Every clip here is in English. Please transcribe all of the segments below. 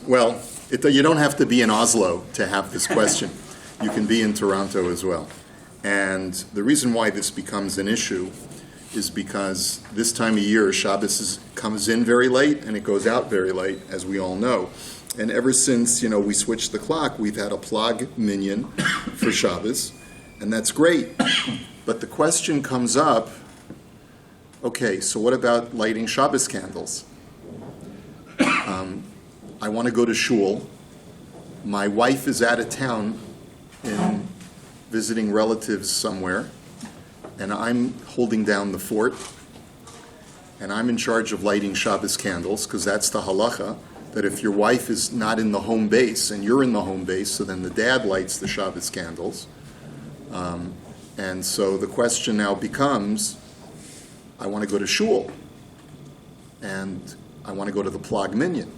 Well, you don't have to be in Oslo to have this question. You can be in Toronto as well. And the reason why this becomes an issue is because this time of year, Shabbos comes in very late and it goes out very late, as we all know. And ever since, we switched the clock, we've had a Plag minyan for Shabbos, and that's great. But the question comes up, okay, so what about lighting Shabbos candles? I want to go to shul. My wife is out of town in visiting relatives somewhere, and I'm holding down the fort, and I'm in charge of lighting Shabbos candles, because that's the halacha, that if your wife is not in the home base and you're in the home base, so then the dad lights the Shabbos candles. And so the question now becomes, I want to go to shul, and I want to go to the Plag minyan.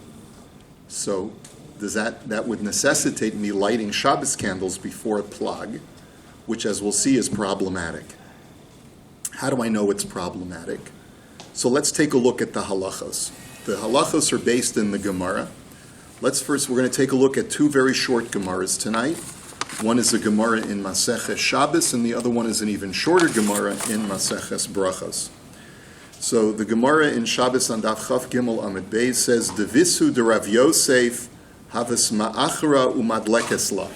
So does that would necessitate me lighting Shabbos candles before Plag, which, as we'll see, is problematic. How do I know it's problematic? So let's take a look at the halachos. The halachos are based in the Gemara. We're going to take a look at two very short Gemaras tonight. One is a Gemara in Maseches Shabbos, and the other one is an even shorter Gemara in Maseches Brachos. So the Gemara in Shabbos on Daf Chaf Gimel Amid Beis says, "Devisu de Rav Yosef havas ma'achra umadlekes la."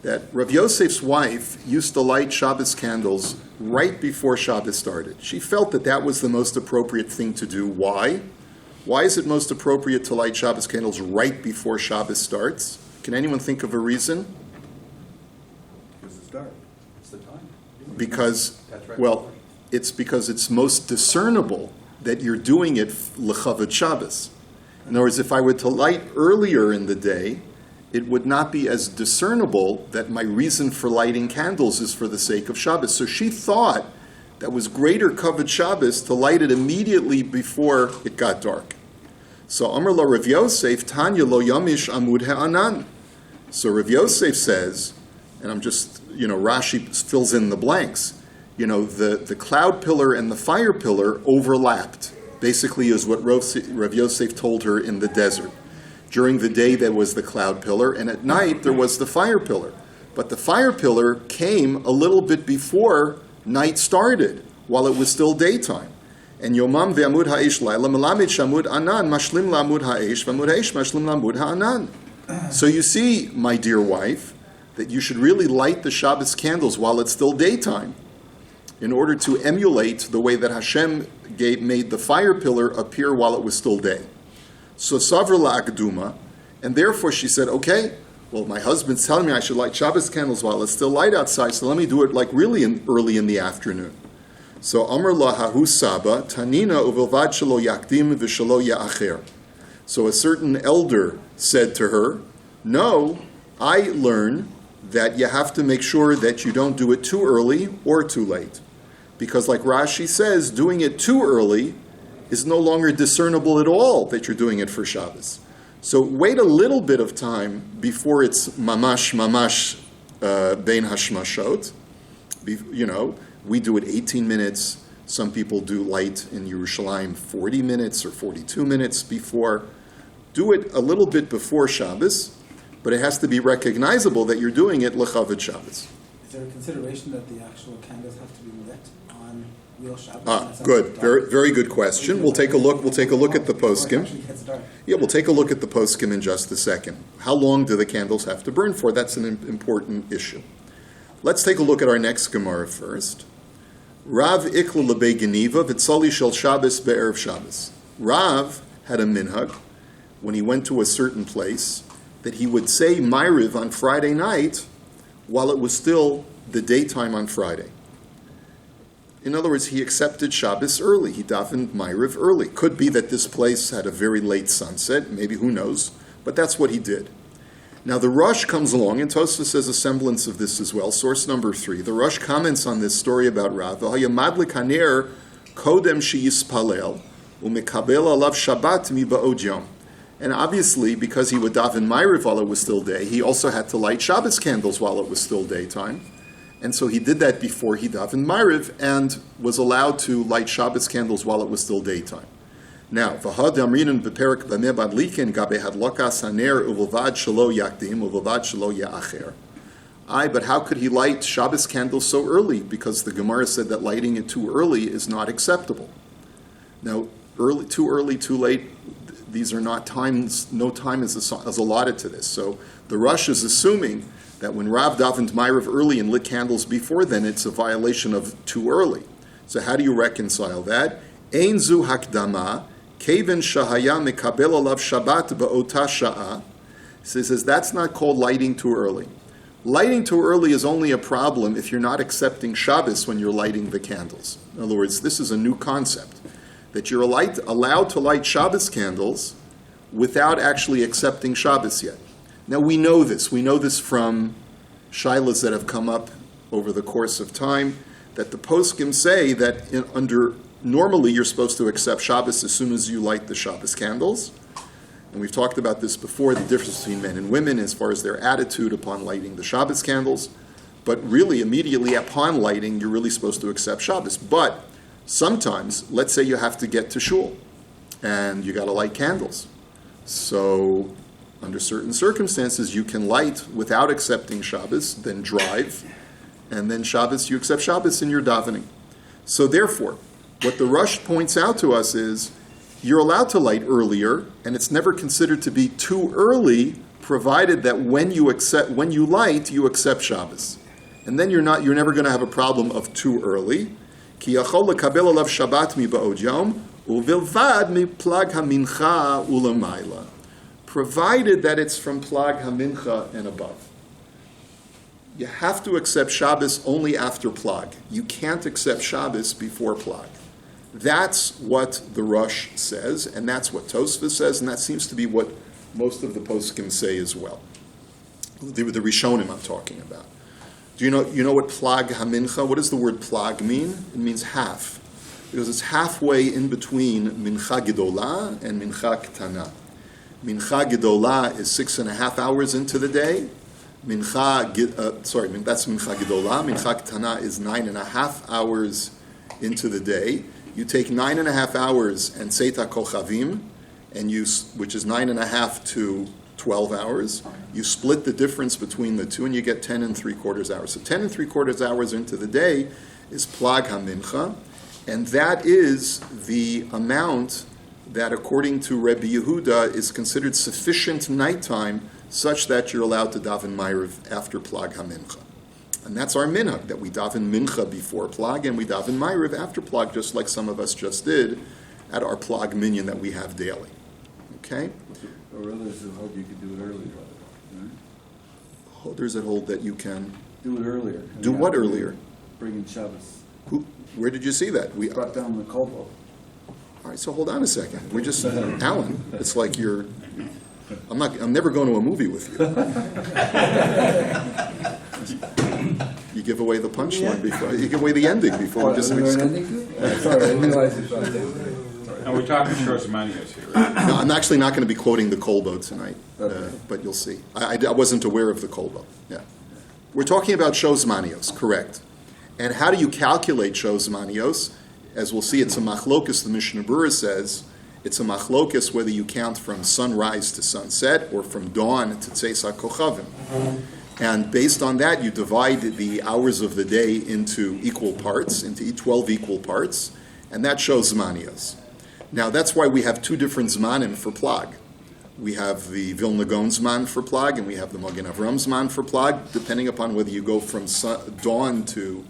That Rav Yosef's wife used to light Shabbos candles right before Shabbos started. She felt that was the most appropriate thing to do. Why? Why is it most appropriate to light Shabbos candles right before Shabbos starts? Can anyone think of a reason? Because it's dark. It's the time. It's because it's most discernible that you're doing it l'chavod Shabbos. In other words, if I were to light earlier in the day, it would not be as discernible that my reason for lighting candles is for the sake of Shabbos. So she thought that was greater kavod Shabbos to light it immediately before it got dark. So Amar lo Rav Yosef, Tanya lo yamish amud ha'anan. So Rav Yosef says, and I'm just, Rashi fills in the blanks, the cloud pillar and the fire pillar overlapped, basically is what Rav Yosef told her in the desert. During the day there was the cloud pillar, and at night there was the fire pillar. But the fire pillar came a little bit before night started, while it was still daytime. And Yomam ve'amud ha'esh laila melamid shamud anan mashlim la'amud ha'esh v'amud ha'esh mashlim la'amud ha'anan. So you see, my dear wife, that you should really light the Shabbos candles while it's still daytime, in order to emulate the way that Hashem made the fire pillar appear while it was still day. So Savra la'akduma, and therefore she said, okay, well, my husband's telling me I should light Shabbos candles while it's still light outside, so let me do it really early in the afternoon. So Amar lahahu Saba, Tanina uvilvad shelo yakdim v'shelo ya'acher. So a certain elder said to her, no, I learn that you have to make sure that you don't do it too early or too late. Because like Rashi says, doing it too early is no longer discernible at all that you're doing it for Shabbos. So wait a little bit of time before it's mamash bein hashmashot. We do it 18 minutes. Some people do light in Yerushalayim 40 minutes or 42 minutes before. Do it a little bit before Shabbos, but it has to be recognizable that you're doing it l'chavod Shabbos. Is there a consideration that the actual candles have to be lit on real Shabbos? Good. Very, very good question. We'll take a look at the poskim. Yeah, we'll take a look at the poskim in just a second. How long do the candles have to burn for? That's an important issue. Let's take a look at our next Gemara first. Rav ikla lebei geniva v'tzali shel Shabbos be'erev Shabbos. Rav had a minhag when he went to a certain place that he would say Ma'ariv on Friday night while it was still the daytime on Friday. In other words, he accepted Shabbos early. He davened Ma'ariv early. Could be that this place had a very late sunset, maybe, who knows, but that's what he did. Now the Rosh comes along, and Tosfos says a semblance of this as well. Source number 3. The Rosh comments on this story about Rav. Madlik haner kodem sheyispalel umekabel alav Shabbat miba'od yom. And obviously, because he would daven Ma'ariv while it was still day, he also had to light Shabbos candles while it was still daytime. And so he did that before he davened Ma'ariv and was allowed to light Shabbos candles while it was still daytime. Now, v'had amrinan b'perik b'meh badlikin gabe hadlakas haner uvilvad shelo yakdim uvilvad shelo ya'acher. But how could he light Shabbos candles so early? Because the Gemara said that lighting it too early is not acceptable. Now, too early, too late, these are not times, no time is allotted to this. So the Rush is assuming that when Rav davened Ma'ariv early and lit candles before then, it's a violation of too early. So how do you reconcile that? Ein zu hakdama, keven shahaya mekabel alav Shabbat ba'ota sha'a. He says that's not called lighting too early. Lighting too early is only a problem if you're not accepting Shabbos when you're lighting the candles. In other words, this is a new concept, that you're allowed to light Shabbos candles without actually accepting Shabbos yet. Now we know this. We know this from shilas that have come up over the course of time, that the poskim say that normally you're supposed to accept Shabbos as soon as you light the Shabbos candles. And we've talked about this before, the difference between men and women as far as their attitude upon lighting the Shabbos candles. But really, immediately upon lighting, you're really supposed to accept Shabbos. But sometimes, let's say you have to get to shul, and you got to light candles. So, under certain circumstances, you can light without accepting Shabbos, then drive, and then Shabbos, you accept Shabbos in your davening. So therefore, what the Rush points out to us is, you're allowed to light earlier, and it's never considered to be too early, provided that when you light, you accept Shabbos. And then you're never going to have a problem of too early. Ki yachol lekabel alav Shabbat mi ba'od yom, uvilvad mi plag hamincha ulamayla. Provided that it's from plag hamincha and above. You have to accept Shabbos only after plag. You can't accept Shabbos before plag. That's what the Rush says, and that's what Tosfos says, and that seems to be what most of the poskim say as well. The Rishonim I'm talking about. Do you know what plag hamincha? What does the word plag mean? It means half, because it's halfway in between mincha gedolah and mincha ketana. Mincha gedolah is 6.5 hours into the day. That's mincha gedolah. Mincha ketana is 9.5 hours into the day. You take 9.5 hours and Seita Kochavim, which is 9.5 to 12 hours. You split the difference between the two, and you get 10 3/4 hours. So 10 3/4 hours into the day is Plag HaMincha, and that is the amount that, according to Rebbe Yehuda, is considered sufficient nighttime, such that you're allowed to daven Ma'ariv after Plag HaMincha. And that's our minhag, that we daven mincha before plag and we daven ma'ariv after plag, just like some of us just did at our plag minyan that we have daily. Okay? Or others that hold you could do it earlier. Right? Holders that hold that you can Do it earlier. do what earlier? Bring in Shabbos. Where did you see that? We Brought down the Kolbo. all right. So hold on a second. We're just Alan. It's like you're. I'm never going to a movie with you. You give away the punchline before you give away the ending before we just. Sorry, I didn't realize you brought down. And we're talking Shos Manios here. No, I'm actually not going to be quoting the Kolbo tonight, but you'll see. I wasn't aware of the Kolbo. Yeah, we're talking about Shos Manios, correct? And how do you calculate Shos Manios? As we'll see, it's a machlokus. The Mishnah Berurah says it's a machlokus whether you count from sunrise to sunset or from dawn to Tzeis HaKochavim. And based on that, you divide the hours of the day into equal parts, into 12 equal parts, and that shows Zmanios. Now, that's why we have two different Zmanim for Plag. We have the Vilna Gaon Zman for Plag, and we have the Magen Avram Zman for Plag, depending upon whether you go from dawn to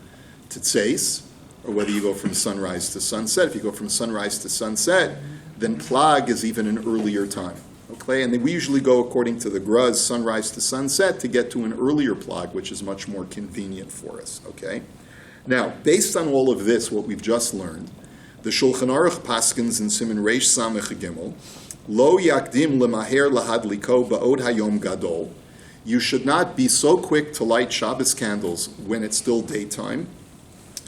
Tzeis, or whether you go from sunrise to sunset. If you go from sunrise to sunset, then Plag is even an earlier time. Okay, and then we usually go according to the Gruz, sunrise to sunset, to get to an earlier plag, which is much more convenient for us. Okay, now based on all of this, what we've just learned, the Shulchan Aruch paskins in Siman Reish Samech Gimel, Lo yakdim lemaher lahadliko ba'od hayom gadol. You should not be so quick to light Shabbos candles when it's still daytime.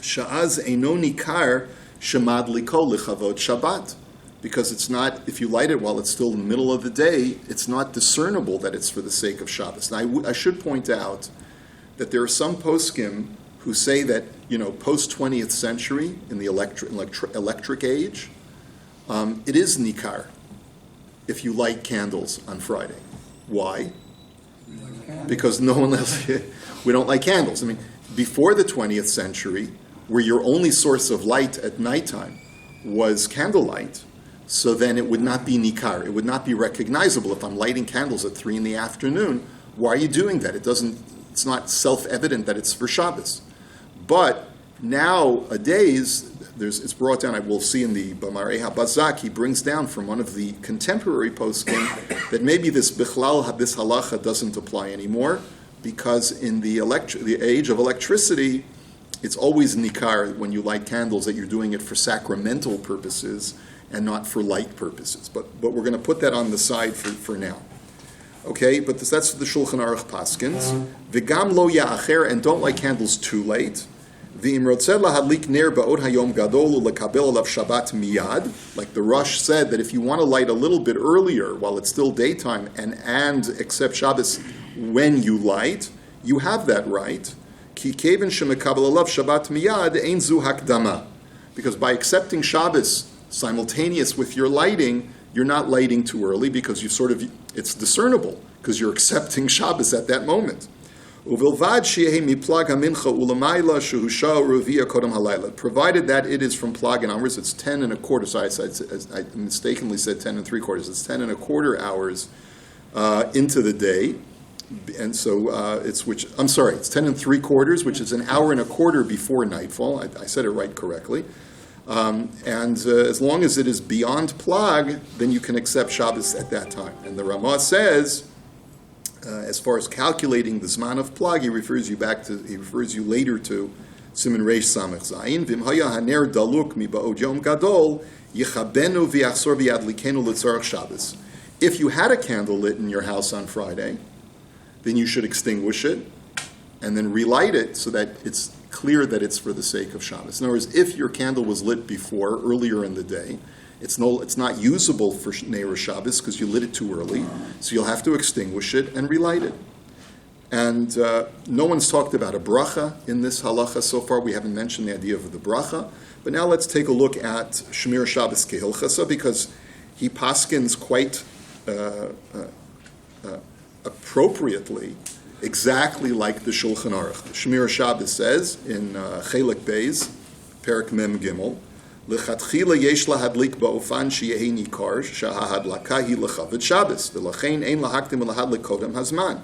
Sha'az eino nikar shemadliko lichavod Shabbat. Because it's not, if you light it while it's still in the middle of the day, it's not discernible that it's for the sake of Shabbos. Now, I should point out that there are some poskim who say that, post 20th century, in the electric age, It is nikar if you light candles on Friday. Why? Because no one else, we don't light candles. I mean, before the 20th century, where your only source of light at nighttime was candlelight, so then it would not be nikar. It would not be recognizable if I'm lighting candles at 3 in the afternoon. Why are you doing that? It's not self-evident that it's for Shabbos. But nowadays, it's brought down, I will see in the Bamarei HaBazak, he brings down from one of the contemporary poskim that maybe this bichlal, this halacha doesn't apply anymore, because in the age of electricity, it's always nikar when you light candles that you're doing it for sacramental purposes and not for light purposes. But we're going to put that on the side for now. Okay, but that's the Shulchan Aruch Paskins. V'gam lo ya'acher, and don't light candles too late. V'im rotzeh lahadlik ner ba'od hayom gadol u'lekabel alav Shabbat miyad. Like the Rosh said, that if you want to light a little bit earlier while it's still daytime and accept Shabbos when you light, you have that right. Ki kevin shemekabel alav Shabbat miyad ein zu hakdama. Because by accepting Shabbos simultaneous with your lighting, you're not lighting too early because it's discernible because you're accepting Shabbos at that moment. Provided that it is from Plag and onwards, it's 10 and a quarter. So I mistakenly said 10 and 3/4. It's 10 and a quarter hours into the day. And so it's 10 and 3/4, which is an hour and a quarter before nightfall. I said it right correctly. As long as it is beyond Plag, then you can accept Shabbos at that time. And the Ramah says, as far as calculating the Zman of Plag, he refers you later to Siman Reish Samech Zayin. V'im haya haner daluk miba'od yom gadol yichabenu v'yachsor v'yadlikenu l'tzarech Shabbos. If you had a candle lit in your house on Friday, then you should extinguish it and then relight it so that it's clear that it's for the sake of Shabbos. In other words, if your candle was lit before, earlier in the day, it's not usable for Neir Shabbos because you lit it too early, so you'll have to extinguish it and relight it. And no one's talked about a bracha in this halacha so far. We haven't mentioned the idea of the bracha. But now let's take a look at Shmir Shabbos Kehilchasa, because he paskins quite appropriately, exactly like the Shulchan Aruch. Shmir Shabbos says in Chelik Beis, Perak Mem Gimel, L'chatchila yesh lahadlik ba'ofan sheyehi nikar shahahadlaka hi l'chavod Shabbos v'lachein ein lahaktim lahadlik kodem hazman.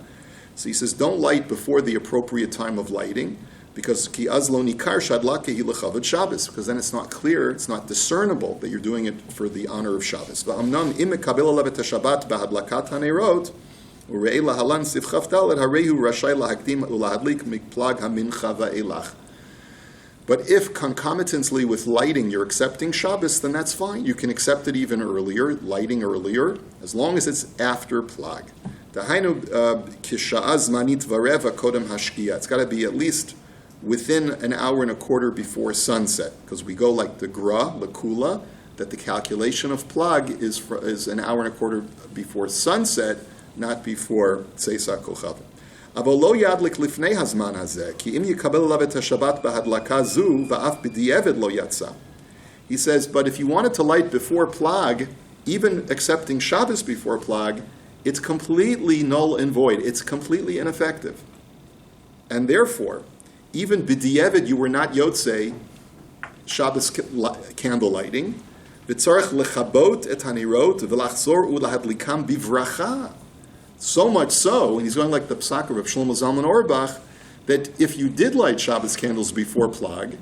So he says, don't light before the appropriate time of lighting, because ki az lo nikar shadlaka hi l'chavod Shabbos, because then it's not clear, it's not discernible that you're doing it for the honor of Shabbos. V'amnam im mekabel alav et Shabbat b'hadlakat hanerot u're'ei lahalan sif chavdal et harehu rashai lahakdim ulahadlik mikplag hamincha va'elach. But if concomitantly with lighting you're accepting Shabbos, then that's fine. You can accept it even earlier, lighting earlier, as long as it's after Plag. It's got to be at least within an hour and a quarter before sunset, because we go like the Gra, Lakula, that the calculation of Plag is an hour and a quarter before sunset, not before Tzeisa Kochav. But if he says, but if you wanted to light before Plag, even accepting Shabbos before Plag, it's completely null and void. It's completely ineffective. And therefore, even b'di'evid, you were not yotzei Shabbos candle lighting. V'tzarech lechabot et hanirot v'lachzor ulahadlikam bivracha. So much so, and he's going like the Psak of Shlomo Zalman Auerbach, that if you did light Shabbos candles before Plag,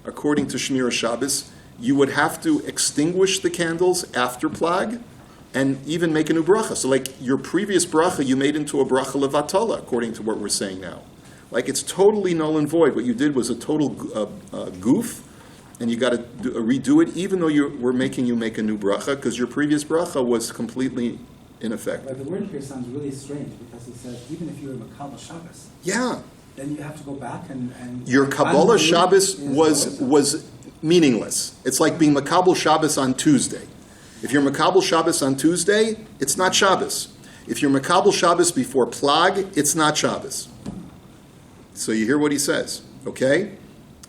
according to Shmir Shabbos, you would have to extinguish the candles after Plag and even make a new bracha. So like your previous bracha, you made into a bracha levatala, according to what we're saying now. Like it's totally null and void. What you did was a total goof, and you got to redo it, even though we're making you make a new bracha, because your previous bracha was completely ineffective. But the word here sounds really strange, because he says, even if you're a Makabal Shabbos, yeah, then you have to go back and your Kabbalah Shabbos was meaningless. It's like being Makabal Shabbos on Tuesday. If you're Makabal Shabbos on Tuesday, it's not Shabbos. If you're Makabal Shabbos before Plag, it's not Shabbos. So you hear what he says, okay?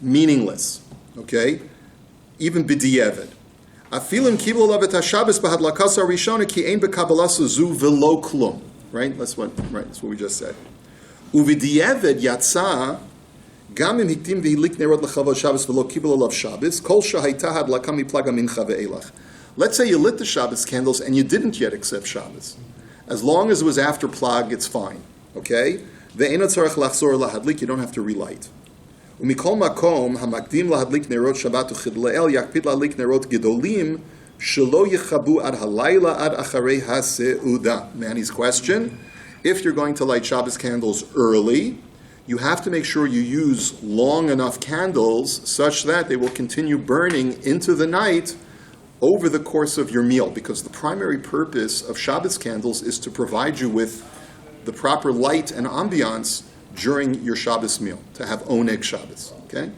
Meaningless, okay? Even b'di'evid. Afilim kibul olav et haShabbos bahadlakas harishona ki ein bekabalasu zu velo klum. Right? That's what we just said. Uvidiyeved yatsa gam im hikdim v'hilik nerot lechavod Shabbos velo kibul olav Shabbos kol shahayta hadlaka miplag hamincha ve'elach. Let's say you lit the Shabbos candles and you didn't yet accept Shabbos. As long as it was after Plag, it's fine. Okay? Ve'ena tzarech lachzor lahadlik, you don't have to relight. Umikol makom hamakdim lahadlik nerot Shabbat uchidleel yakpid lahadlik nerot gedolim shelo yechabu ad halayla ad acharei haseuda. Manny's question, if you're going to light Shabbos candles early, you have to make sure you use long enough candles such that they will continue burning into the night over the course of your meal, because the primary purpose of Shabbos candles is to provide you with the proper light and ambiance during your Shabbos meal, to have oneg Shabbos, okay?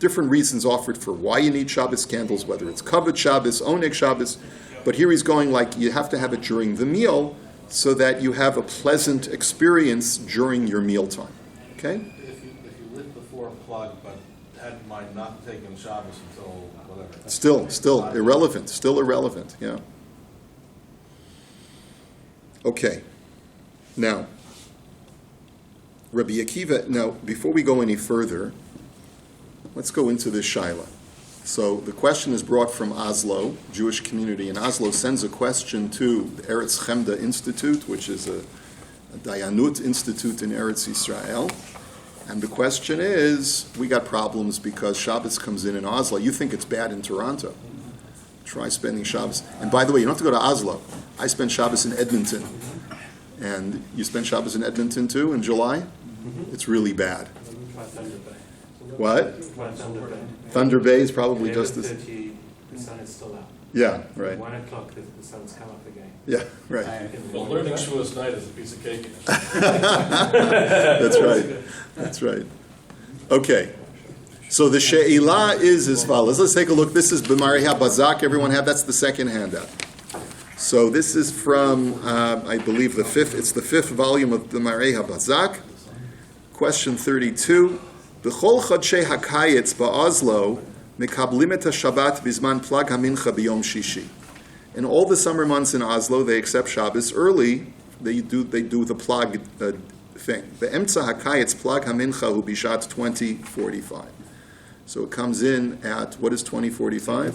Different reasons offered for why you need Shabbos candles, whether it's kavod Shabbos, oneg Shabbos, but here he's going like you have to have it during the meal so that you have a pleasant experience during your mealtime, okay? If you lit before Plag, but had in mind not taking Shabbos until whatever. Still irrelevant, yeah. Okay. Now, Rabbi Akiva, now, before we go any further, let's go into this shaila. So the question is brought from Oslo, Jewish community, and Oslo sends a question to the Eretz Chemda Institute, which is a Dayanut Institute in Eretz Yisrael. And the question is, we got problems because Shabbos comes in Oslo. You think it's bad in Toronto. Try spending Shabbos. And by the way, you don't have to go to Oslo. I spent Shabbos in Edmonton. And you spent Shabbos in Edmonton too in July? It's really bad. What? Thunder Bay is probably just as... The sun is still out. Yeah, right. 1 o'clock, the sun's come up again. Yeah, right. Well, learning Shavuos night is a piece of cake. That's right. Okay. So the she'ilah is as follows. Let's take a look. This is B'Mari HaBazak. Everyone have, that's the second handout. So this is from, I believe, the fifth volume of B'Mari HaBazak. Question 32. B'chol chodshei hakayetz ba'Oslo mikablim et Shabbat bizman plag hamincha b'yom shishi. In all the summer months in Oslo, they accept Shabbos early. They do the plag thing. Be'emtza hakayetz plag hamincha hu bishat 20:45. So it comes in at, what is 20:45?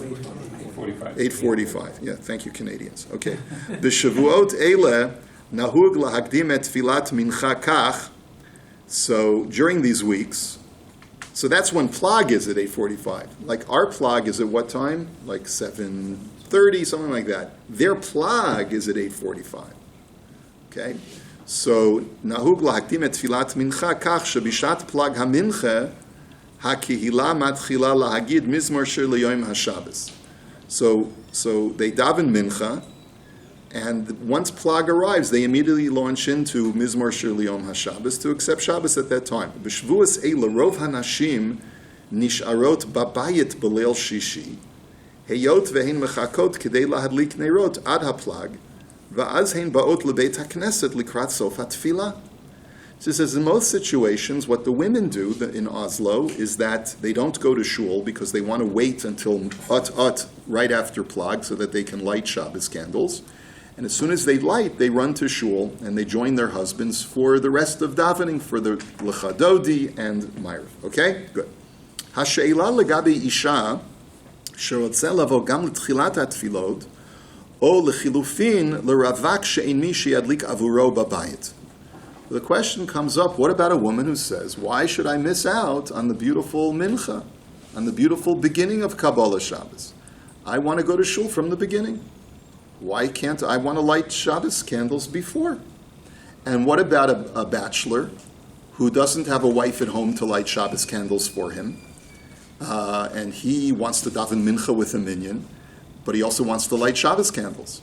8:45. Yeah, thank you, Canadians. Okay. B'shavuot eile nahug lahakdim et tfilat mincha kach. So during these weeks, so that's when Plag is at 8:45. Like our Plag is at what time? Like 7:30, something like that. Their Plag is at 8:45. Okay? So, nahug lahakdim et tfilat mincha kach shebishat Plag hamincha hakihila matchila lahagid mizmor shir leyoim haShabbos. So they daven mincha, and once Plag arrives, they immediately launch into Mizmor Shir Liyom HaShabbos to accept Shabbos at that time. B'shvuas eila rov hanashim nisharot babayit b'leil shishi heyot ve'hen mechakot k'dei lahadlik neirot ad haplag va'az hein ba'ot lebeit hakneset likrat sof hatfilah. So it says in most situations, what the women do in Oslo is that they don't go to shul because they want to wait until ut right after Plag so that they can light Shabbos candles. And as soon as they light, they run to shul and they join their husbands for the rest of davening, for the lechadodi and ma'ariv. Okay, good. Hasheila legabi isha sherotze lavo gam l'tchilat hatfilot o lechilufin leravak she'en mi sheyadlik avuro babayit. The question comes up: what about a woman who says, "Why should I miss out on the beautiful mincha, on the beautiful beginning of Kabbalah Shabbos? I want to go to shul from the beginning. Why can't I want to light Shabbos candles before?" And what about a bachelor who doesn't have a wife at home to light Shabbos candles for him, and he wants to daven mincha with a minyan, but he also wants to light Shabbos candles?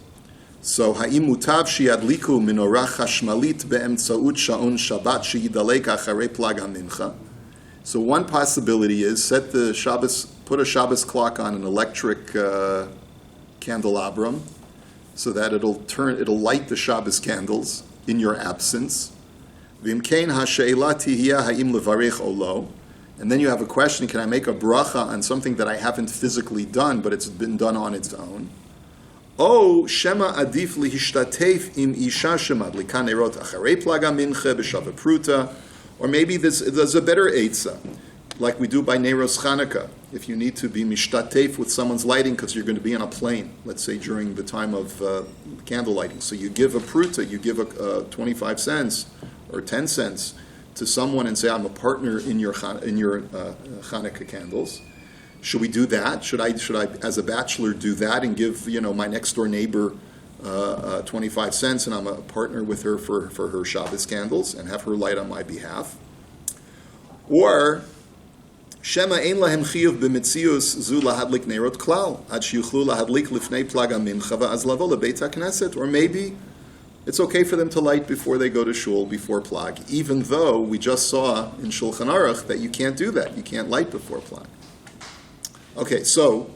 So, ha'im mutav sheyadliku menorah chashmalit be'emtzaut sha'on Shabbat sheyidalek acharei plag hamincha. So one possibility is put a Shabbos clock on an electric candelabrum, so that it'll light the Shabbos candles in your absence. V'imkein ha'she'ela tihiyah ha'im levarech olo. and then you have a question, can I make a bracha on something that I haven't physically done, but it's been done on its own? Oh, shema adif lihishtatef im isha shemadlika nerot acharei plag mincha b'shava pruta, or maybe there's a better eitzah, like we do by Neiros Chanukah. If you need to be mishtatef with someone's lighting because you're going to be on a plane, let's say during the time of candle lighting, so you give a pruta, you give a 25 cents or 10 cents to someone and say, I'm a partner in your Chanukah candles. Should we do that? Should I, as a bachelor, do that and give my next door neighbor 25 cents, and I'm a partner with her for her Shabbos candles and have her light on my behalf? Or Shema ein lahem chiyuv b'mitzius zu lahadlik neirot klal ad sheyuchlu lahadlik lifnei plag mincha va'az lavo lebeit hakneset. Or maybe it's okay for them to light before they go to shul, before plag, even though we just saw in Shulchan Aruch that you can't do that. You can't light before plag. Okay, so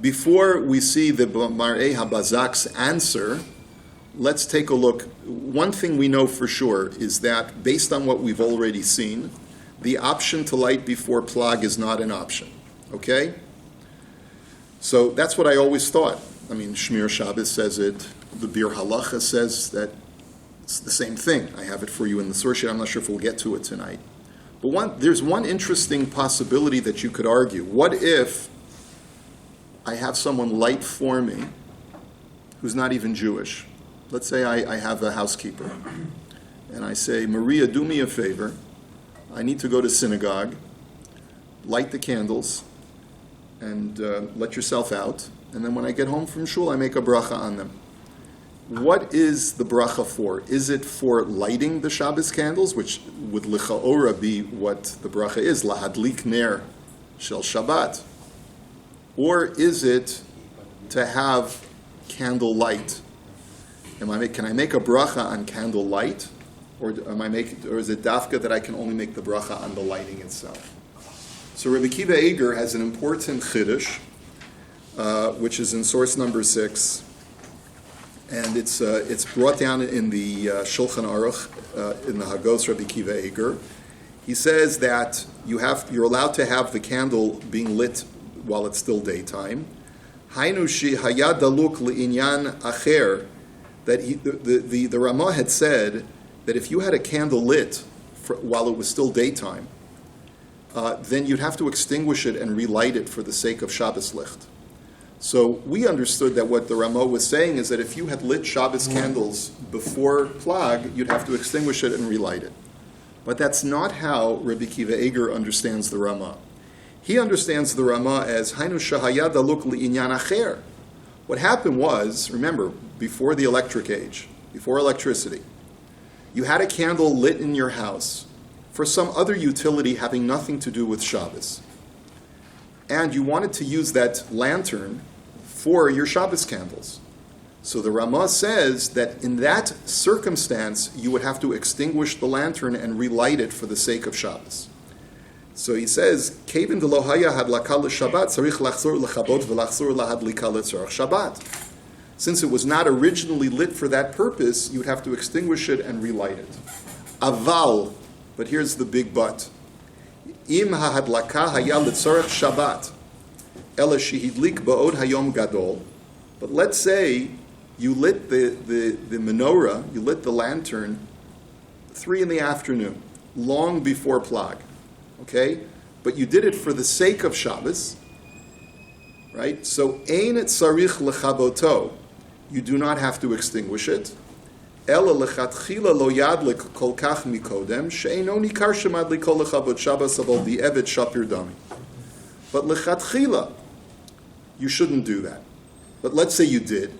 before we see the Mar'ei HaBazak's answer, let's take a look. One thing we know for sure is that, based on what we've already seen, the option to light before plag is not an option. Okay? So that's what I always thought. I mean, Shmir Shabbos says it. The Bir Halacha says that it's the same thing. I have it for you in the source sheet. I'm not sure if we'll get to it tonight. But there's one interesting possibility that you could argue. What if I have someone light for me who's not even Jewish? Let's say I have a housekeeper. And I say, Maria, do me a favor. I need to go to synagogue, light the candles, and let yourself out. And then when I get home from shul, I make a bracha on them. What is the bracha for? Is it for lighting the Shabbos candles, which would lichaora be what the bracha is, lahadlik ner shel Shabbat? Or is it to have candle light? Can I make a bracha on candle light? Or is it dafka that I can only make the bracha on the lighting itself? So Rabbi Kiva Eger has an important chiddush, which is in source number 6. And it's brought down in the Shulchan Aruch, in the Hagos Rabbi Kiva Eger. He says that you're allowed to have the candle being lit while it's still daytime. Hainu shi hayad daluk li'inyan acher, that the Ramah had said that if you had a candle lit while it was still daytime, then you'd have to extinguish it and relight it for the sake of Shabbos licht. So we understood that what the Ramah was saying is that if you had lit Shabbos candles before plag, you'd have to extinguish it and relight it. But that's not how Rabbi Kiva Eger understands the Ramah. He understands the Ramah as Hainu shahaya daluk li'inyan acher. What happened was, remember, before the electric age, before electricity, you had a candle lit in your house for some other utility having nothing to do with Shabbos. And you wanted to use that lantern for your Shabbos candles. So the Ramah says that in that circumstance, you would have to extinguish the lantern and relight it for the sake of Shabbos. So he says, "Kevin de lohaya hadlaka l'Shabbat tzarich lachzor l'chabot v'lachzor lahadlika l'tzarich Shabbat." Since it was not originally lit for that purpose, you would have to extinguish it and relight it. Aval, but here's the big but. Im hahadlaka haya l'tzarich Shabbat, ela shehidlik ba'od hayom gadol. But let's say you lit the menorah, you lit the lantern 3 p.m, long before plag. Okay? But you did it for the sake of Shabbos, right? So, ein tzarich lechaboto, you do not have to extinguish it. Ela lechatchila lo yadlik kol kach mikodem, she'eino nikar shemadlik kol lechabot Shabbos avol di'evet shapir dami. But lechatchila, you shouldn't do that. But let's say you did.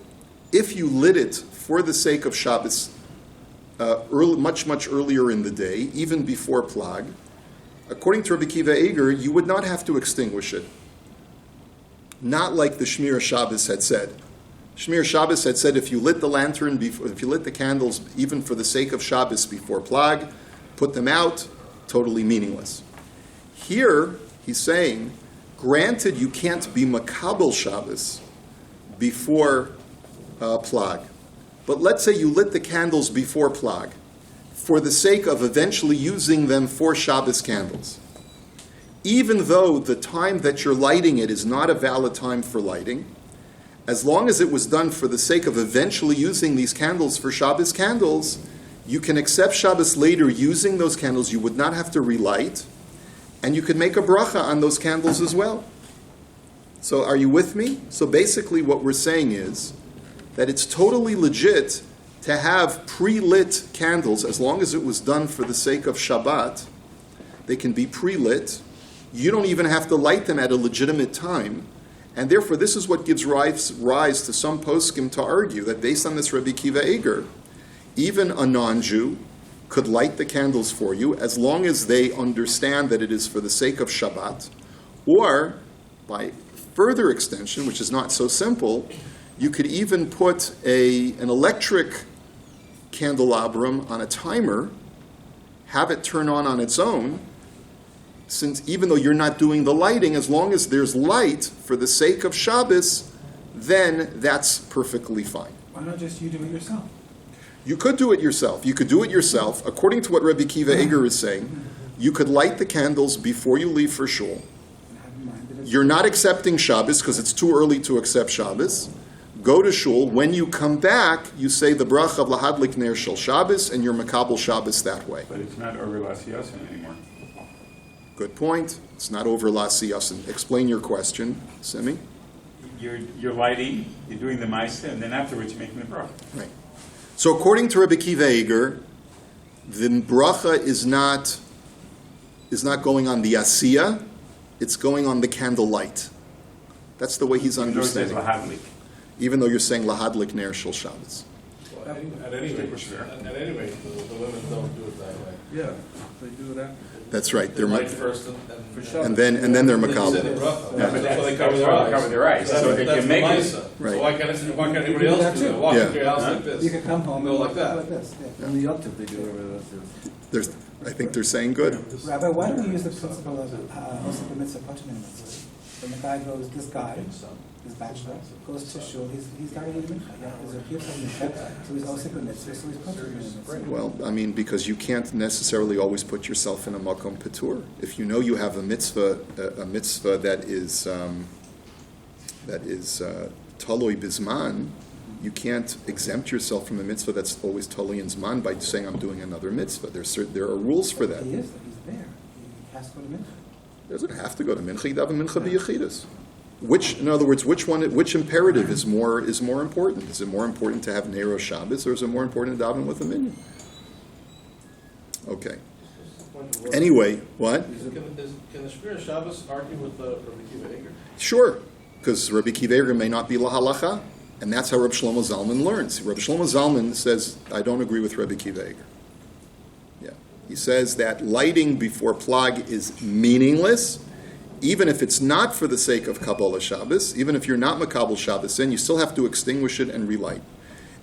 If you lit it for the sake of Shabbos much earlier in the day, even before plag, according to Rabbi Kiva Eger, you would not have to extinguish it. Not like the Shmir Shabbos had said. Shmir Shabbos had said if you lit the lantern, if you lit the candles even for the sake of Shabbos before plag, put them out, totally meaningless. Here, he's saying, granted you can't be makabel Shabbos before plag, but let's say you lit the candles before plag for the sake of eventually using them for Shabbos candles. even though the time that you're lighting it is not a valid time for lighting, as long as it was done for the sake of eventually using these candles for Shabbos candles, you can accept Shabbos later using those candles. You would not have to relight, and you could make a bracha on those candles as well. So are you with me? So basically what we're saying is that it's totally legit to have pre-lit candles as long as it was done for the sake of Shabbat. They can be pre-lit. You don't even have to light them at a legitimate time. And therefore, this is what gives rise to some poskim to argue that based on this Rabbi Kiva Eger, even a non-Jew could light the candles for you as long as they understand that it is for the sake of Shabbat. Or, by further extension, which is not so simple, you could even put an electric candelabrum on a timer, have it turn on its own, since even though you're not doing the lighting, as long as there's light for the sake of Shabbos, then that's perfectly fine. Why not just you do it yourself? You could do it yourself. You could do it yourself. According to what Rabbi Kiva Eger is saying, you could light the candles before you leave for shul. And have in mind that it's You're not accepting Shabbos because it's too early to accept Shabbos. Go to shul. When you come back, you say the bracha of Lahadlik Ner Shel Shabbos, and you're Makabel Shabbos that way. But it's not over Lasiyasin anymore. Good point. It's not over Lasiyasin. Explain your question, Simi. You're lighting, you're doing the Maisa, and then afterwards you're making the bracha. Right. So according to Rabbi Kiva Eger, the bracha is not going on the Asiya, it's going on the candlelight. That's the way he's Even though it says understanding. Lahadlik. Even though you're saying Lahadlik Ner Shel Shabbos. Well, at any rate, the women don't do it that way. Yeah, they do it after. That's right. They They're light ma- first and then they're They say the Makabel. bracha. Yeah, but That's why they that's cover their why eyes. they cover their eyes. So they That's can the make it. Maisa. Right. So why can't anybody else do that? Walk Yeah. into your house like this. You could come home Go and like that. like this. Yeah. On the Yom they do whatever that is. I think they're saying good. Rabbi, why don't we use the principle of also the mitzvah patim mitzvah? When the guy goes, this guy, his bachelor, goes to shul, he's got to eat mincha. Yeah, he's a piyut of mincha, so he's also the mitzvah, so he's patim in the mitzvah. Well, I mean, because you can't necessarily always put yourself in a makom patur. If you know you have a mitzvah that is taloi bizman, you can't exempt yourself from a mitzvah that's always taloi in zman by saying I'm doing another mitzvah. There are rules for that. He is, he's there. He has to go to mincha. Doesn't have to go to mincha. You daven mincha b'yechidus. In other words, which imperative is more important? Is it more important to have Nero Shabbos, or is it more important to daven with a minyan? Okay. Anyway, what? Can the Shmir Shabbos argue with Rabbi Kiva Eger? Sure, because Rabbi Kiva Eger may not be lahalacha, and that's how Rabbi Shlomo Zalman learns. Rabbi Shlomo Zalman says, I don't agree with Rabbi Kiva Eger. Yeah. He says that lighting before Plag is meaningless, even if it's not for the sake of Kabbalah Shabbos, even if you're not Makabel Shabbos, then you still have to extinguish it and relight.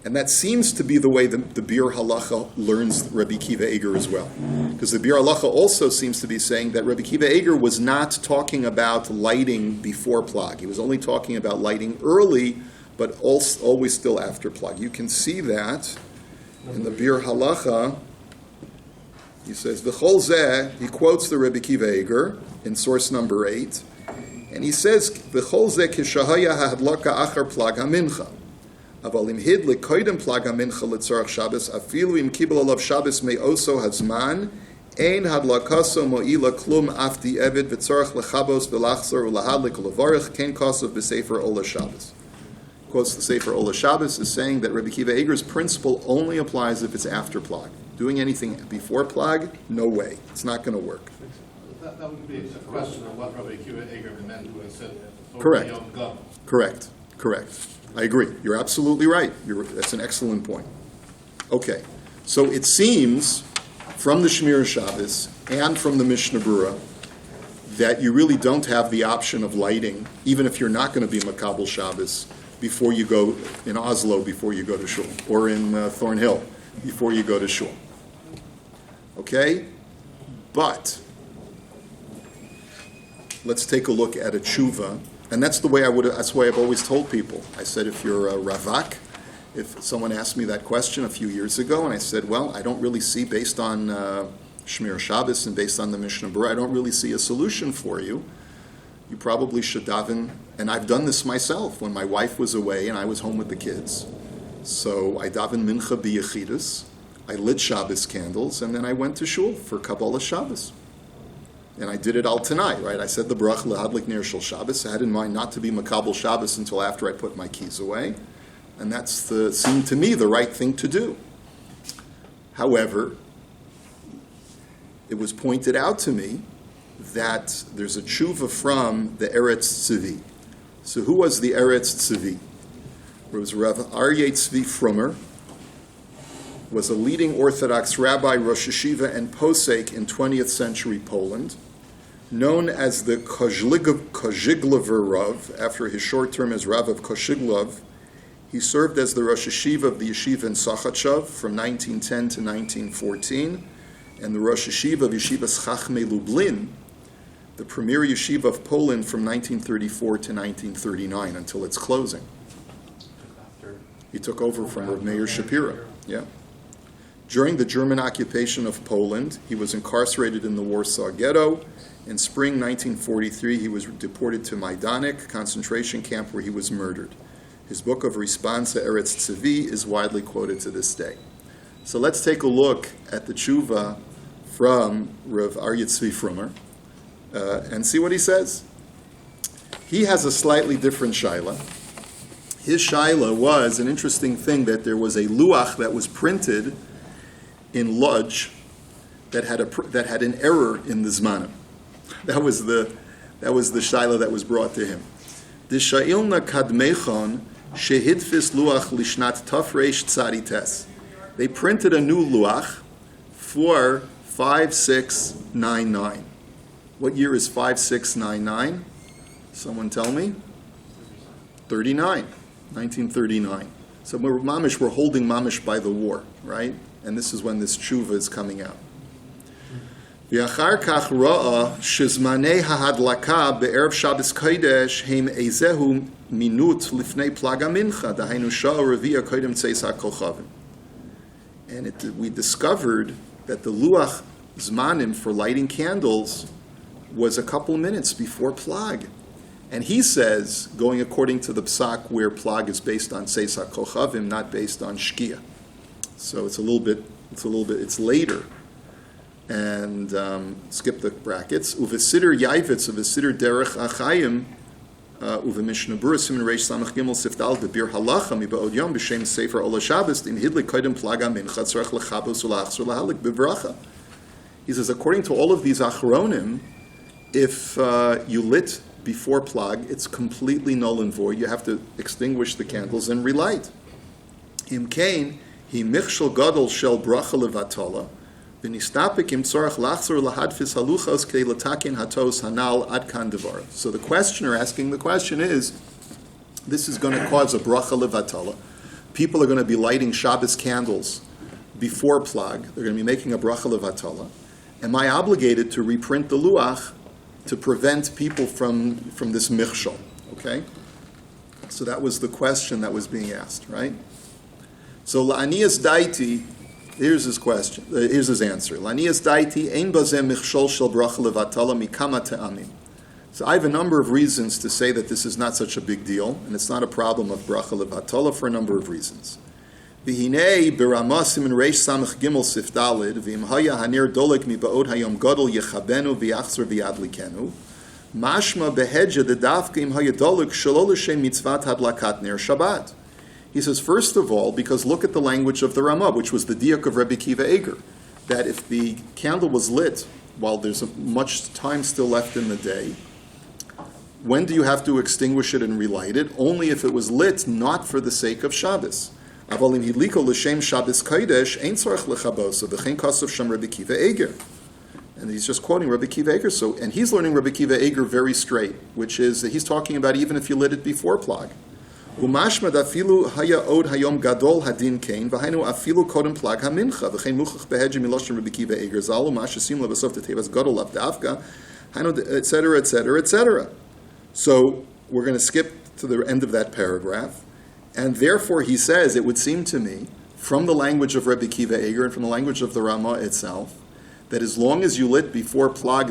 And that seems to be the way the Bir Halacha learns Rabbi Kiva Eger as well. Because the Bir Halacha also seems to be saying that Rabbi Kiva Eger was not talking about lighting before Plag. He was only talking about lighting early, but always still after Plag. You can see that in the Bir Halacha. He says, V'chol zeh, he quotes the Rabbi Kiva Eger in source number 8, and he says, V'chol zeh kishahaya ha'adlaka achar Plag ha'mincha. אבל אם הדליק קודם פלג המנחה לצורך שבס, אפילו אם קיבל עליו שבס מאוסו הזמן, אין הדלקתו מועילה כלום אף דיעבד וצורך לכבוס ולחזור ולהדליק ולברך, כן כוסף בספר עולה שבס. Quotes the Sefer Ola Shabbos is saying that Rabbi Kiva Eger's principle only applies if it's after Plag. Doing anything before Plag, no way. It's not going to work. That would be a question of what Rabbi Kiva Eger meant when he said, Correct. Yom Gam. Correct. I agree. You're absolutely right. That's an excellent point. Okay. So it seems from the Shmir Shabbos and from the Mishnah Berurah that you really don't have the option of lighting, even if you're not going to be Makabel Shabbos, before you go in Oslo, before you go to shul, or in Thornhill, before you go to shul. Okay? But let's take a look at a tshuva. And that's the way that's why I've always told people. I said, if you're a ravak, if someone asked me that question a few years ago, and I said, well, I don't really see, based on Shmir Shabbos, and based on the Mishnah Berurah, I don't really see a solution for you. You probably should daven, and I've done this myself when my wife was away and I was home with the kids. So I daven mincha b'yechidus, I lit Shabbos candles, and then I went to shul for Kabbalah Shabbos. And I did it al tonight, right? I said the brach lehadlik ner shel Shabbos. I had in mind not to be makabel Shabbos until after I put my keys away. And seemed to me the right thing to do. However, it was pointed out to me that there's a tshuva from the Eretz Tzvi. So who was the Eretz Tzvi? It was Rav Aryeh Tzvi Frummer, was a leading Orthodox rabbi, Rosh Yeshiva, and posek in 20th century Poland, known as the Kozhiglover Rav. After his short term as Rav of Koshiglov, he served as the Rosh Yeshiva of the Yeshiva in Sachachev from 1910 to 1914, and the Rosh Yeshiva of Yeshivas Chachmei Lublin, the premier yeshiva of Poland from 1934 to 1939 until its closing. He took over from Rav Meir Shapira. Yeah. During the German occupation of Poland, he was incarcerated in the Warsaw Ghetto. In spring 1943, he was deported to Majdanek concentration camp where he was murdered. His book of Responsa Eretz Tzvi is widely quoted to this day. So let's take a look at the tshuva from Rav Aryeh Tzvi Frummer and see what he says. He has a slightly different shaila. His shaila was an interesting thing that there was a luach that was printed in Lodz that had an error in the zmanim. That was the shaila that was brought to him. The sha'ilna kadmechon shehidfis luach lishnat tafresh tzadites. They printed a new luach for 5699. What year is 5699? Someone tell me. 1939. So we're holding mamish by the war, right? And this is when this tshuva is coming out. V'achar kach ra'a shezmanei hahadlaka be'erev Shabbos Kodesh heim ezehu minut lifnei plag mincha dahainu shah reviya kodem tzeis hakochavim. And we discovered that the luach zmanim for lighting candles was a couple minutes before plag. And he says, going according to the psak where plag is based on tzeis hakochavim, not based on shkia. So it's later. And skip the brackets. Uvesider Yavitz, uvesider Derech Achayim, uvemishnah Berurah Siman Reish Samach Gimel Sifdal Bebir Halacha Mibaod Yom B'Shem Sefer Ola Shabbos Im Hidlik Kodim Plaga Mincha Tzarech Lechabos Ulachzor Lahalik B'Bracha. He says, according to all of these achronim, if you lit before plag, it's completely null and void. You have to extinguish the candles and relight. Im Kain Hi Michshel Gadol Shel Bracha Levatala. So the questioner asking the question is, this is going to cause a bracha levatala. People are going to be lighting Shabbos candles before plag. They're going to be making a bracha levatala. Am I obligated to reprint the luach to prevent people from this michshol? Okay? So that was the question that was being asked, right? So la'aniyas daiti. Here's his question. Here's his answer. Lanias daiti ein bazeh michshol shel bracha levatala mikama te'amim. So I have a number of reasons to say that this is not such a big deal, and it's not a problem of bracha levatala for a number of reasons. V'hinei b'ramah siman reish samach gimel sifdalid v'im haya hanir dolek mibaod hayom gadol yechabenu v'yachzor v'yadlikenu mashma behedja dedavka im haya dolek shelo l'shem mitzvat hadlakat ner Shabbat. He says, first of all, because look at the language of the Ramah, which was the diak of Rebbe Kiva Eger, that if the candle was lit while there's much time still left in the day, when do you have to extinguish it and relight it? Only if it was lit not for the sake of Shabbos. Avalim hidliko l'shem Shabbos Kodesh ein tzarech lechabosa v'chein kasav sham Rebbe Kiva Eger. And he's just quoting Rebbe Kiva Eger. So, and he's learning Rebbe Kiva Eger very straight, which is that he's talking about even if you lit it before plag. Umashmad afilu haya od hayom gadol hadin kain v'hainu afilu kodem plag hamincha v'chein muchach behedjim miloshim Rebbe Kiva Eger zal u'mashasim levasof tetevas gadol avdavka hainu etc. etc. etc. So we're going to skip to the end of that paragraph, and therefore he says it would seem to me from the language of Rebbe Kiva Eger and from the language of the Ramah itself that as long as you lit before Plag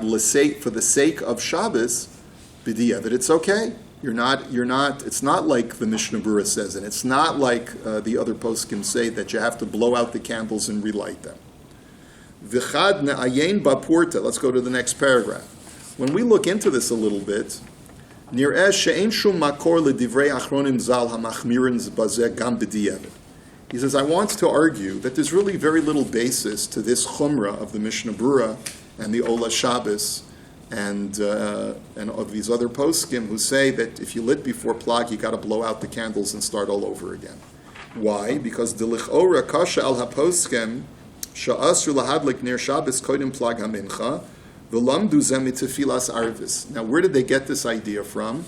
for the sake of Shabbos, b'diavad, it's okay. It's not like the Mishnah Berurah says, and it's not like the other poskim say that you have to blow out the candles and relight them. V'chad ne'ayin ba'purta. Let's go to the next paragraph. When we look into this a little bit, nir'eh she'ein shum makor l'divrei achronim zal hamachmirin bazeh gam b'diavad. He says, I want to argue that there's really very little basis to this chumrah of the Mishnah Berurah and the Ola Shabbos and of these other poskim who say that if you lit before Plag, you got to blow out the candles and start all over again. Why? Because the lichora kasha al haposkim sha'asru lahadlik ner Shabbos kodim Plag hamincha v'lamdu zeh mitefilas arvis. Now, where did they get this idea from?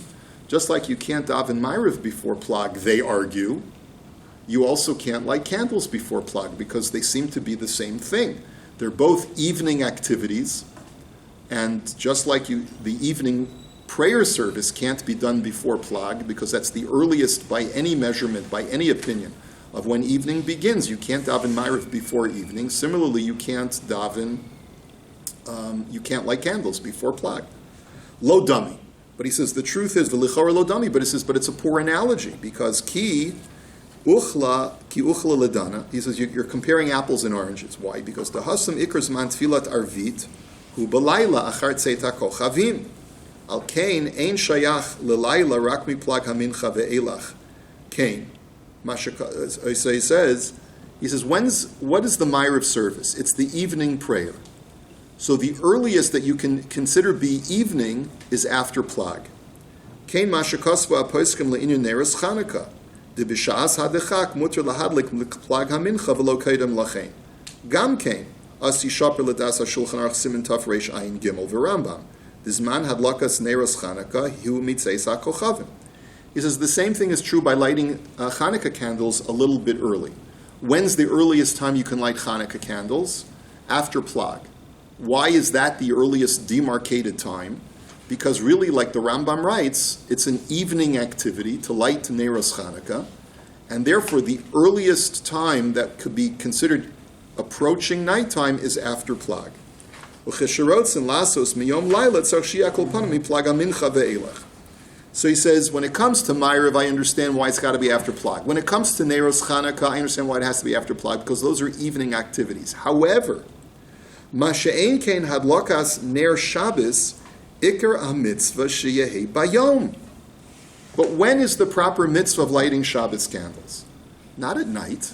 Just like you can't daven Ma'ariv before Plag, they argue, you also can't light candles before Plag because they seem to be the same thing. They're both evening activities, and just like the evening prayer service can't be done before Plag because that's the earliest by any measurement, by any opinion, of when evening begins. You can't daven Ma'ariv before evening. Similarly, you can't light candles before Plag. Lo dummy. But he says the truth is, v'lichora lo dummy, but he says, but it's a poor analogy because ki uchla ledana. He says you're comparing apples and oranges. Why? Because the hasam ikers man tfilat arvit hu balayla achar tzeta kochavim. Al kain ein shayach lelayla rak mi plag hamincha ve'elach. Kain. So he says, what is the Ma'ariv service? It's the evening prayer. So the earliest that you can consider be evening is after Plag. Kain mashakasva aposkim le'inyan neres Chanukah. The b'shas hadechak muter lahadlik plag hamincha v'lo kaidem lachein. Gam kain as yishaper l'das hashulchan aruch siman taf reish ayin gimel v'rambam. Dizman hadlakas neros Chanukah hu mitzeis hakochavim. He says the same thing is true by lighting Chanukah candles a little bit early. When's the earliest time you can light Chanukah candles? After Plag. Why is that the earliest demarcated time? Because really, like the Rambam writes, it's an evening activity to light Neros Chanukah, and therefore the earliest time that could be considered approaching nighttime is after Plag. So he says, when it comes to Ma'ariv, I understand why it's got to be after Plag. When it comes to Neros Chanukah, I understand why it has to be after Plag, because those are evening activities. However, Masha'ein kein hadlakas ner Shabbos ikar ha-mitzvah sheyehi bayom. But when is the proper mitzvah of lighting Shabbos candles? Not at night.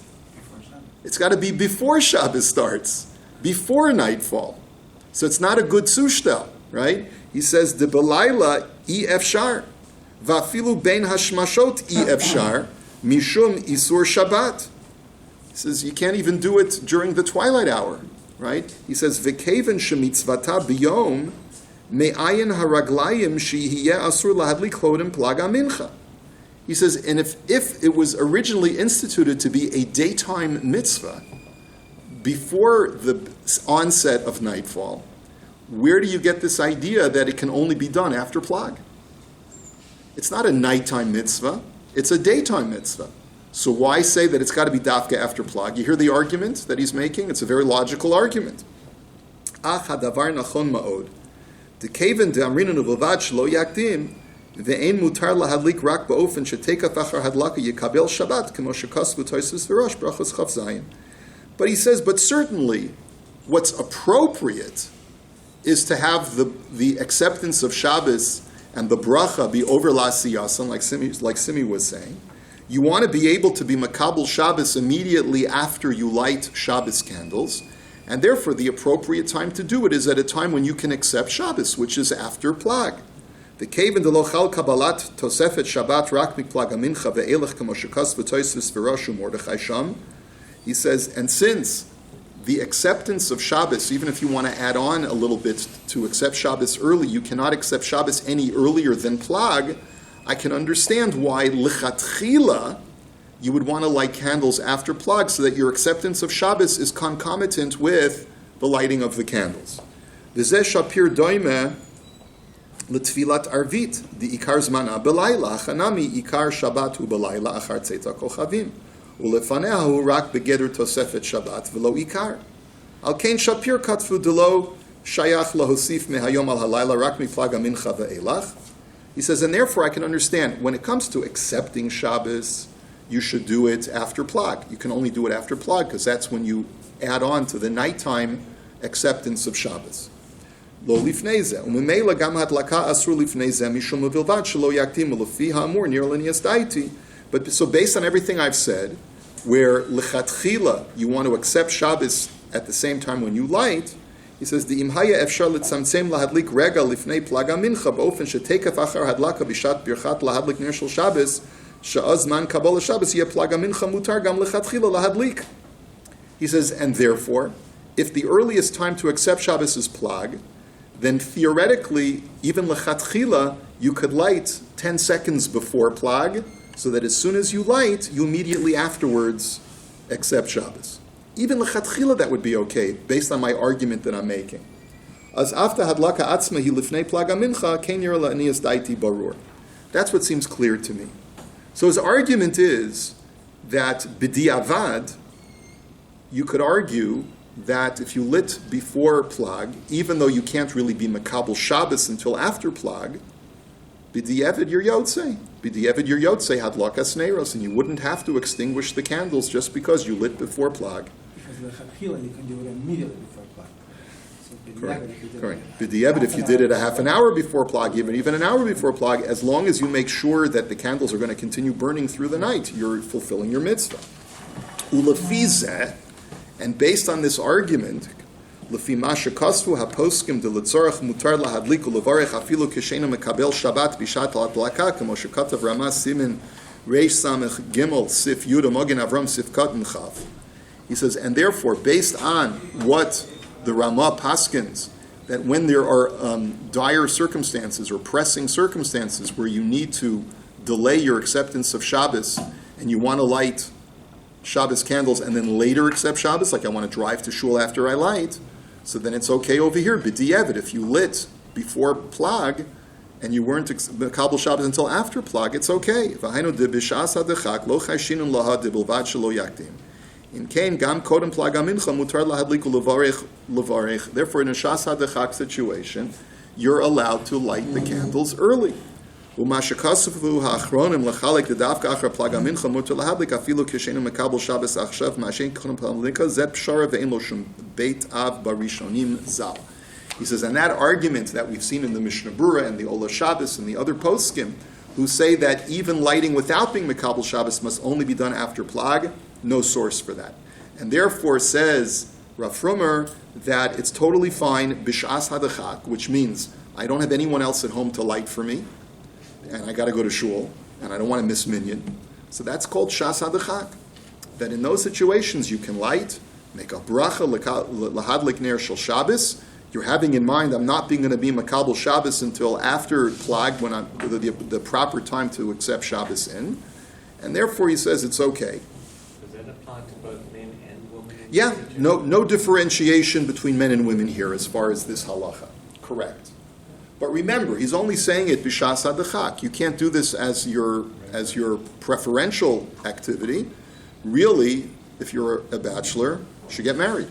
It's got to be before Shabbos starts, before nightfall. So it's not a good sushtel, right? He says, de belayla efshar, vafilu bein hashmashot efshar, mishum isur Shabbat. He says, you can't even do it during the twilight hour. Right? He says, "V'keven shemitzvata biyom me'ayin haraglayim sheyeh asur lahadlik chodim plag hamincha." He says, and if it was originally instituted to be a daytime mitzvah before the onset of nightfall, where do you get this idea that it can only be done after Plag? It's not a nighttime mitzvah; it's a daytime mitzvah. So why say that it's got to be dafka after Plag? You hear the argument that he's making? It's a very logical argument. Ach hadavar nachon ma'od. Dekeven de'amrinan u'vavad shelo yakdim ve'ein mutar lahadlik rak ba'ofen shetekaf achar hadlaka yikabel Shabbat kemo shekas v'toisus v'rosh brachos chav zayin. But he says, but certainly what's appropriate is to have the acceptance of Shabbos and the bracha be over la'asiyasan, like Simi was saying. You want to be able to be makabel Shabbos immediately after you light Shabbos candles, and therefore the appropriate time to do it is at a time when you can accept Shabbos, which is after Plag. The kaven de lochal kabbalat tosefet Shabbat rak mikplag hamincha ve'elech kamoshekas v'toisus v'roshu Mordechai Sham. He says, and since the acceptance of Shabbos, even if you want to add on a little bit to accept Shabbos early, you cannot accept Shabbos any earlier than Plag. I can understand why lichatchila you would want to light candles after Plag so that your acceptance of Shabbos is concomitant with the lighting of the candles. V'zeh shapir doime l'tfilat arvit the ikar zmana belayla chanami ikar Shabbat hu belayla achar tzeta kochavim ulefaneha hu rak begeder tosefet Shabbat v'lo ikar Al Kain Shapir Katfu Delo Shayach Lahosif Mehayom Al Halayla Rak Miplag Mincha Ve'elach. He says, and therefore I can understand, when it comes to accepting Shabbos, you should do it after Plag. You can only do it after Plag, because that's when you add on to the nighttime acceptance of Shabbos. Lo lifnei zeh. Umemela gam hadlaka asur lifnei zeh mishum uvilvad shelo yaktim ulefi ha'amur nir lenias daiti. But so based on everything I've said, where lechatchila you want to accept Shabbos at the same time when you light, he says the imhaya efshar litzamtzem lahadlik rega lifnei plaga mincha b'ofen shetekaf achar hadlaka bishat birchat lahadlik ner shel Shabbos she'az man kabbalah Shabbos yeh plaga mincha mutar gam lechatchila lahadlik. He says, and therefore, if the earliest time to accept Shabbos is Plag, then theoretically, even lechatchila, you could light 10 seconds before Plag, so that as soon as you light, you immediately afterwards accept Shabbos. Even lechatchila, that would be okay, based on my argument that I'm making. As afta hadlaka atzmahi lifnei Plag mincha kein yira la'aniyas daiti barur. That's what seems clear to me. So his argument is that b'di'avad, you could argue that if you lit before Plag, even though you can't really be Makabel Shabbos until after Plag, b'di'evid your yotzei. B'di'evid your yotzei hadlakas neiros, and you wouldn't have to extinguish the candles just because you lit before Plag. Because the Chachila, you can do it immediately before Plag. So Correct. if you did Correct. it B'di'evid, if you did it a half an hour before Plag, even an hour before Plag, as long as you make sure that the candles are going to continue burning through the night, you're fulfilling your mitzvah. Ulefizeh, and based on this argument, lefi ma shekasvu haposkim de letzorach mutar lahadlik ulevarech afilu k'sheinu mekabel Shabbat bishat hadlaka kemo shekatav Ramah Simin Reish Samech Gimel Sif Yudah Mogen Avram Sif Katan Chav. He says, and therefore, based on what the Ramah paskins, that when there are dire circumstances or pressing circumstances where you need to delay your acceptance of Shabbos and you want to light Shabbos candles and then later accept Shabbos, like I want to drive to shul after I light, so then it's okay over here. B'di'evid, if you lit before Plag and you weren't Kabul Shabbos until after Plag, it's okay. V'hainu de b'shas hadechak lo chayshinun laha de bilvad shelo yakdim. In kain gam kodem Plag amincha mutar lahadlik ulevarech. Therefore, in a shas hadechak situation, you're allowed to light the candles early. ומה שכספו האחרונים לחלק דווקא אחר פלג המנחה מותר להדליק אפילו כשאינו מקבל שבס עכשיו מהשאין כחונם פלגניקה זה פשרה ואין לו שום בית אב בראשונים ז"ל. He says, and that argument that we've seen in the Mishnah Berurah and the Ola Shabbos and the other poskim, who say that even lighting without being Mekabel Shabbos must only be done after Plag, no source for that. And therefore says Rav Frumer that it's totally fine, bishas hadachak, which means I don't have anyone else at home to light for me, and I got to go to shul, and I don't want to miss minyan. So that's called shas hadachak. That in those situations you can light, make a bracha lahadlik ner shel Shabbos. You're having in mind, I'm not going to be Makabel Shabbos until after Plag, when I'm the proper time to accept Shabbos in. And therefore he says it's okay. Does that apply to both men and women? Yeah, no differentiation between men and women here as far as this halacha. Correct. But remember, he's only saying it b'shas hadachak. You can't do this as your preferential activity. Really, if you're a bachelor, you should get married.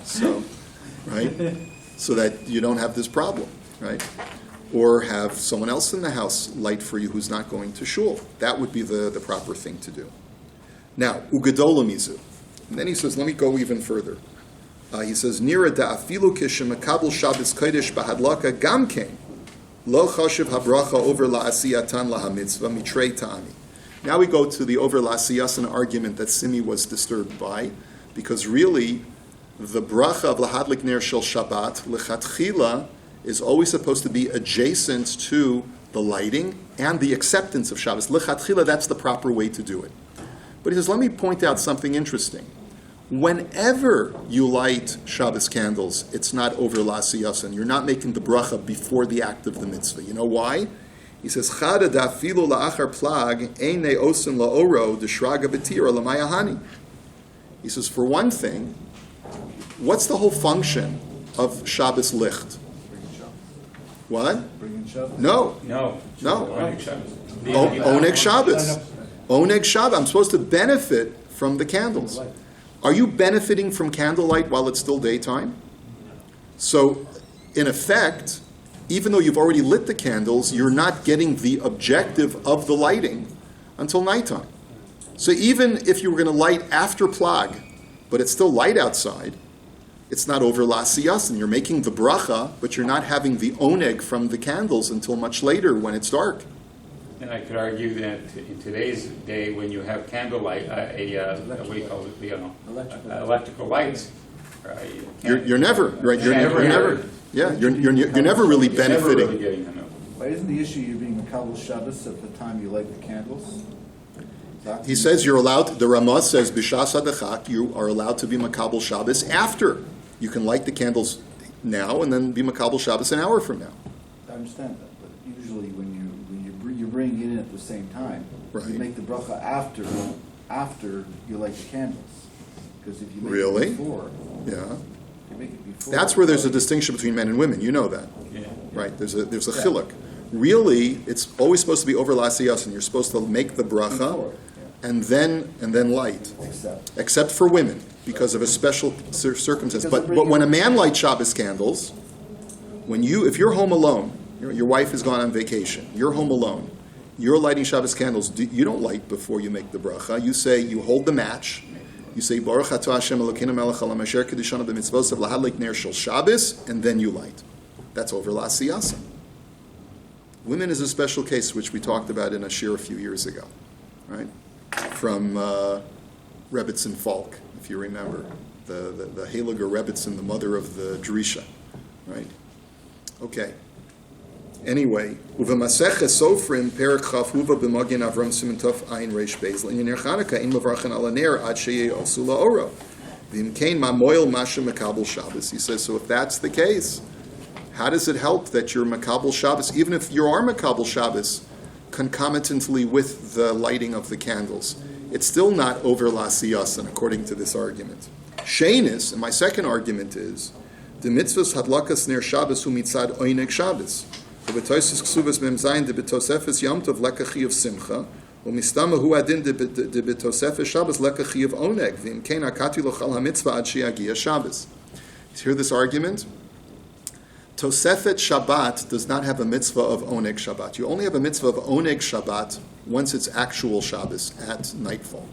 So, right? So that you don't have this problem, right? Or have someone else in the house light for you who's not going to shul. That would be the proper thing to do. Now, ugedola mizu. And then he says, let me go even further. He says, Nira da'afilu kishemakabel Shabbos kodesh bahadlaka gamkein lo choshev habracha over la'asiyatan lahamitzvah mitrei ta'ami. Now we go to the over la'asiyasan argument that Simi was disturbed by, because really the bracha of lahadlik ner shel Shabbat lechatchila is always supposed to be adjacent to the lighting and the acceptance of Shabbos. Lechatchila, that's the proper way to do it. But he says, let me point out something interesting. Whenever you light Shabbos candles, it's not over la'asiyasan. You're not making the bracha before the act of the mitzvah. You know why? He says, Chada da'afilu la'achar plag einei osin la'oro d'shraga b'tira l'mayahani. He says, for one thing, what's the whole function of Shabbos licht? What? Bringing Shabbos. No. Oneg Shabbos. Oneg Shabbos. Oneg Shabbos. I'm supposed to benefit from the candles. Are you benefiting from candlelight while it's still daytime? So, in effect, even though you've already lit the candles, you're not getting the objective of the lighting until nighttime. So even if you were going to light after Plag, but it's still light outside, it's not over Lasiyasin. You're making the bracha, but you're not having the oneg from the candles until much later when it's dark. And I could argue that in today's day, when you have candlelight, what do you call it, electrical lights, You're never, right? You're never, yeah, you're never really benefiting. getting them. Why isn't the issue you're being Makabel Shabbos at the time you light the candles? He says you're allowed, the Ramah says, B'shas hadachak, you are allowed to be Makabel Shabbos after. You can light the candles now and then be Makabel Shabbos an hour from now. I understand that, but usually when you're bringing it in at the same time, Right. you make the bracha after you light the candles. Because if you make Really? it before, Yeah. you make it before. That's where there's a distinction between men and women. You know that, Yeah. right? There's a chiluk. Really, it's always supposed to be over Lasiyas, and you're supposed to make the bracha Before, and then light. Except for women, because of a special circumstance. But when a man lights Shabbos candles, if you're home alone, your wife has gone on vacation, you're home alone, you're lighting Shabbos candles, you don't light before you make the bracha. You hold the match, you say, Baruch atah Hashem Elokeinu melech haolam asher kedishanu b'mitzvosav lahadlik ner shel Shabbos, and then you light. That's over Lasiyasa. Women is a special case, which we talked about in a shiur a few years ago, right? From Rebbitzin Falk, if you remember, the Heiliger Rebbitzin, the mother of the Drisha, right? Okay. Anyway, uva Masechah Sofrim Perek Chaf Huva b'Magen Avram Siman Tov Ayin Reish Beis L'Inyan Chanukah Ein Levarchen Al Haner Ad Sheyeh Osu La'oro V'Im Kein Ma Moil Masha Makabel Shabbos. He says, so if that's the case, how does it help that you're Makabel Shabbos, even if you are Makabel Shabbos, concomitantly with the lighting of the candles? It's still not over Lasiyasan, according to this argument. Sheinis, and my second argument is, the mitzvahs hadlakas ner Shabbos hu mitzad oineg Shabbos. The betosis ksuvas memzayin de betosefes yom tov lekachi of simcha, umistama hu adin de betosefes Shabbos lekachi of oneg, v'im kein akati lochal ha-mitzvah ad sheyagia Shabbos. You hear this argument? Tosefet Shabbat does not have a mitzvah of Oneg Shabbat. You only have a mitzvah of Oneg Shabbat once it's actual Shabbos at nightfall.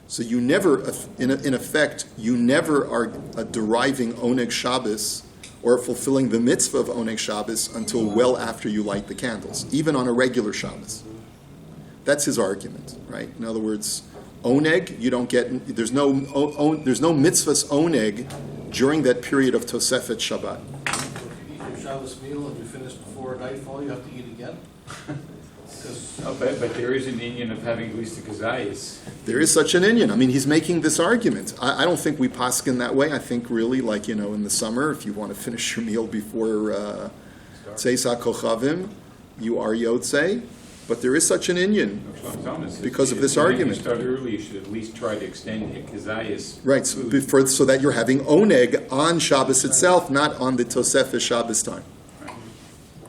So you never, in effect, you never are deriving Oneg Shabbos or fulfilling the mitzvah of Oneg Shabbos until well after you light the candles, even on a regular Shabbos. That's his argument, right? In other words, Oneg, you don't get, there's no mitzvahs Oneg during that period of Tosefet Shabbat. If you eat your Shabbos meal and you finish before nightfall, you have to eat again? But there is an Indian of having at least a kazayas. There is such an Indian. I mean, he's making this argument. I don't think we paskin that way. I think really, like, in the summer, if you want to finish your meal before Tzeis HaKochavim, you are Yotzei. But there is such an Indian because of this argument. If you start early, you should at least try to extend the kazayas. Right, so that you're having Oneg on Shabbos itself, not on the Tosefes Shabbos time.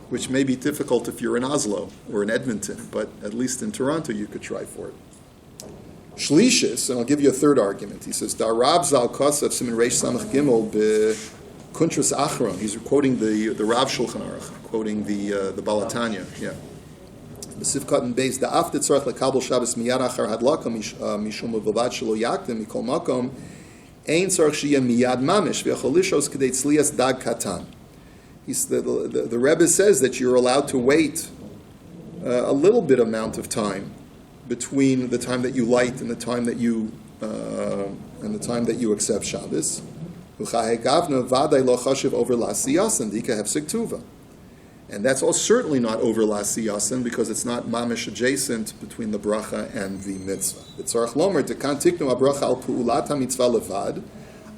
Which may be difficult if you're in Oslo or in Edmonton, but at least in Toronto you could try for it. Shlishis, and I'll give you a third argument. He says, Darab Zal Kosav Siman Reish Samach Gimel Kuntras Achron. He's quoting the Rav Shulchan Aruch, quoting the Balatanya. Yeah. Besivkat and Beis Da'af Tetzarach LeKabel Shabbos Miyad Achar Hadlaka Mishum Vavad Shelo Yakdim Mikol Makom Ein Tzarach Shiyeh Miyad Mamish V'Yachol Lishos K'dei Tzlias Dag Katan. The Rebbe says that you're allowed to wait a little bit amount of time between the time that you light and the time that you accept Shabbos. And that's all certainly not over Lasiyasan because it's not mamish adjacent between the bracha and the mitzvah. B'tzarach lomer tekan tiknu habracha al pu'ulat ha-mitzvah levad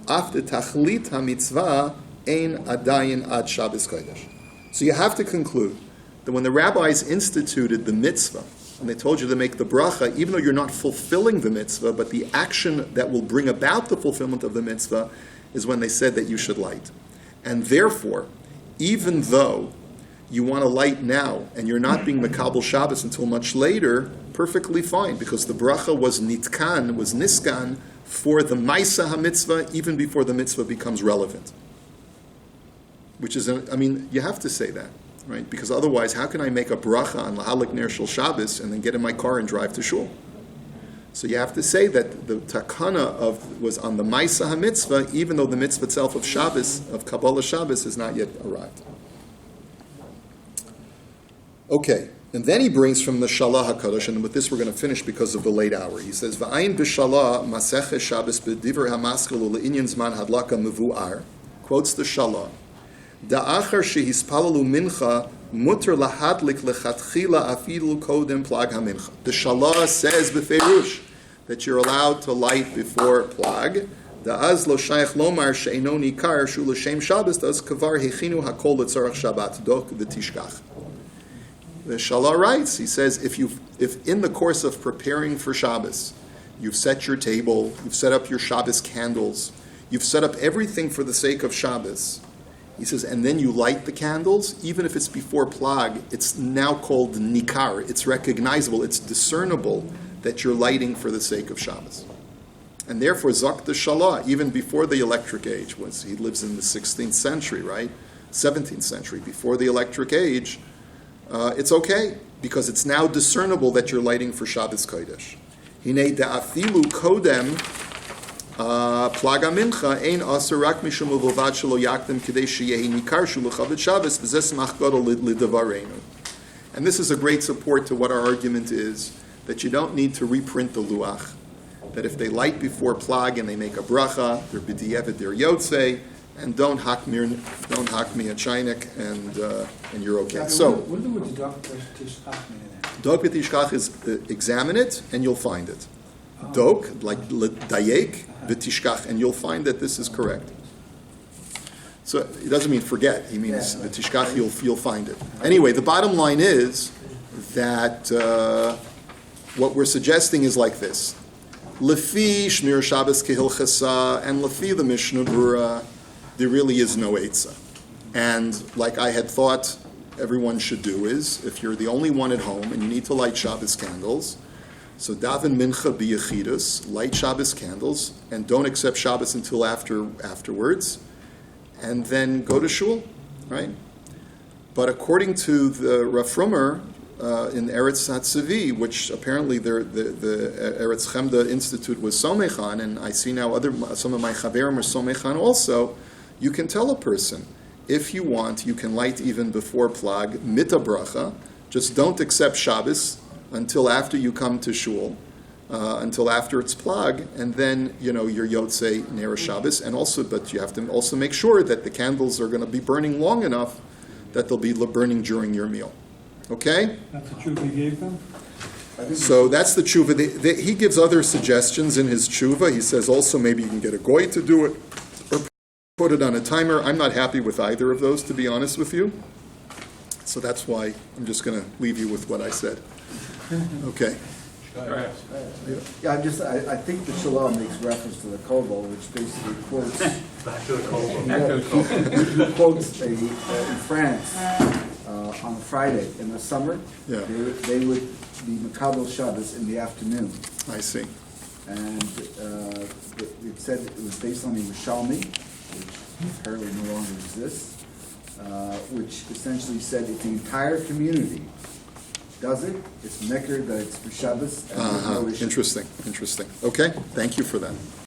after tachlit ha-mitzvah ein adayin ad Shabbos Kodesh. So you have to conclude that when the rabbis instituted the mitzvah, and they told you to make the bracha, even though you're not fulfilling the mitzvah, but the action that will bring about the fulfillment of the mitzvah is when they said that you should light. And therefore, even though you want to light now, and you're not being Makabel Shabbos until much later, perfectly fine, because the bracha was nitkan, was niskan, for the Maisa HaMitzvah, even before the mitzvah becomes relevant. Which is, you have to say that, right? Because otherwise, how can I make a bracha on Lahalik Ner Shel Shabbos and then get in my car and drive to shul? So you have to say that the takana was on the Maisa HaMitzvah, even though the mitzvah itself of Shabbos, of Kabbalah Shabbos, has not yet arrived. Okay, and then he brings from the Shalah HaKadosh, and with this we're going to finish because of the late hour. He says, V'ayin b'Shalah Masechah Shabbos b'divrei hamaskelu le'inyan zman hadlaka mevu'ar, quotes the Shalah, Da'achar shehispalalu mincha mutter lahadlik lechatchila afilu kodem plag hamincha. The Shalah says b'feirush that you're allowed to light before plag. Da'az lo shayach lomar she'eno nikar shu l'shem Shabbos da'az kavar hechinu hakol l'tzarach Shabbat dok v'tishkach. The Shalah writes, he says, if in the course of preparing for Shabbos, you've set your table, you've set up your Shabbos candles, you've set up everything for the sake of Shabbos, he says, and then you light the candles, even if it's before plag, it's now called nikar. It's recognizable, it's discernible that you're lighting for the sake of Shabbos. And therefore, Zak the Shalah, even before the electric age, he lives in the 16th century, right? 17th century, before the electric age, it's okay, because it's now discernible that you're lighting for Shabbos Kodesh. Hinei da'afilu kodem plaga mincha ein aser rak mishum uvovad shelo yakdem kidei sheyehi nikar shu l'chavod Shabbos v'zes machgado l'devareinu. And this is a great support to what our argument is, that you don't need to reprint the luach. That if they light before plag and they make a bracha, they're b'di'evet, they're yotzei, and don't hack me a chinik, and you're okay. So, what do the word dog tishkach mean in there? Dog v'tishkach is examine it and you'll find it. Dog, like dayek, v'tishkach, and you'll find that this is correct. So it doesn't mean forget. He means v'tishkach, you'll find it. Anyway, the bottom line is that what we're suggesting is like this. Lefi Shmir Shabbos Kehilchasa, and Lefi the Mishnah Brura, there really is no Eitzah. And like I had thought everyone should do is, if you're the only one at home and you need to light Shabbos candles, so daven mincha b'yechidus, light Shabbos candles, and don't accept Shabbos until afterwards, and then go to shul, right? But according to the Rav Frumer in Eretz Hatzavi, which apparently the Eretz Chemda Institute was somechan, and I see now some of my chaverim are somechan also, you can tell a person, if you want, you can light even before plag, mita bracha, just don't accept Shabbos until after you come to shul, until after it's plag, and then, you're yotzei ner Shabbos, but you have to also make sure that the candles are going to be burning long enough that they'll be burning during your meal. Okay? That's the truth he gave them? So that's the tshuva. He gives other suggestions in his tshuva. He says also maybe you can get a goy to do it, or put it on a timer. I'm not happy with either of those, to be honest with you. So that's why I'm just going to leave you with what I said. Okay. Yeah, I think the Shalom makes reference to the Kobo, which basically quotes. Back to the Kobo. He quotes in France on Friday in the summer. Yeah. They would be Makabel Shabbos in the afternoon, I see. and it said it was based on the Yerushalmi, which apparently no longer exists, which essentially said if the entire community does it, it's mecker that it's for Shabbos. And there's no issue. Interesting. Okay, thank you for that.